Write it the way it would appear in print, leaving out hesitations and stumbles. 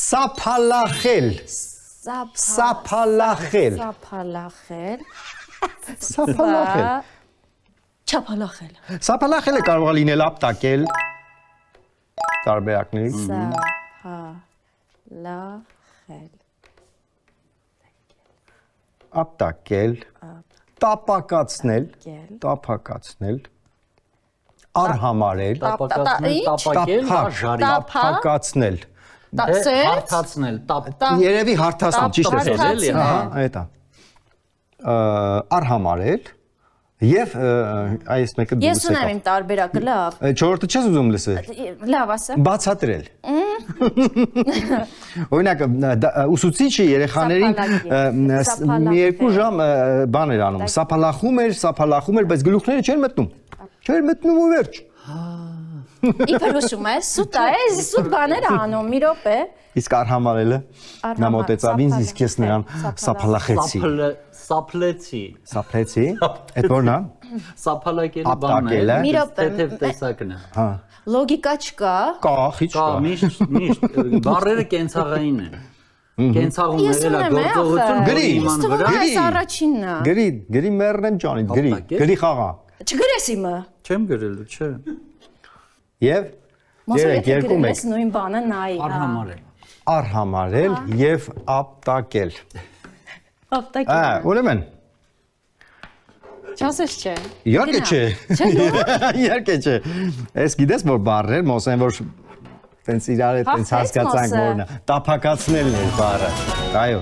Սափալախել։ Սափալախել։ Սափալախել։ Սափալախել։ Չափալախել։ Սափալախելը կարող է լինել ապտակել տարբերակներից։ Սափալախել։ Ապտակել, տապակացնել, արհամարել, տապակացնել, երևի հարթացնել, ճիշտ ես ասել, այդ է, արհամարել և այս մեկը դուրս եկավ։ Ես ունեմ իմ տարբերակը, լավ։ Չորրորդը չես ուզում լսել։ Լավ ասա։ Բացատրել։ Օրինակ, ուսուցիչը երեխաներին մի երկու ժամ բան էր անում, սափալախում էր, բայց գլուխները չէր մտնում ու վերջ։ Իբր հուշում ես, սուտ է, սուտ բաներ անում, մի րոպե։ Իսկ արհամարելը, նա մոտեցավ ինձ, իսկ ես նրան սափալախեցի։ Սափլեցի, էդ որն է։ Սափալակելի բանն է, թեթև տեսակն է։ Լոգիկա չկա։ Կա, խիչ կա։ Միշտ, բառերը կենցաղային են։ Կենցաղումները գործողություն գրի, այս առաջինն է։ Գրի մեռնեմ ջանիդ, գրի խաղա։ Չգրես իմը։ չեմ գրելու, չէ։ Եվ երկու մեկ։ Նույն բանը նայի։ Արհամարել և ապտակել։ Ապտակել։ Ուրեմն։ Չասես չէ։ Իհարկե չէ։ Իհարկե չէ։ Ես գիտես որ բառեր, մոսեն որ տենց իրար է տենց հասկացանք որն է։ Տափակացնելն էր բառը։ Այո,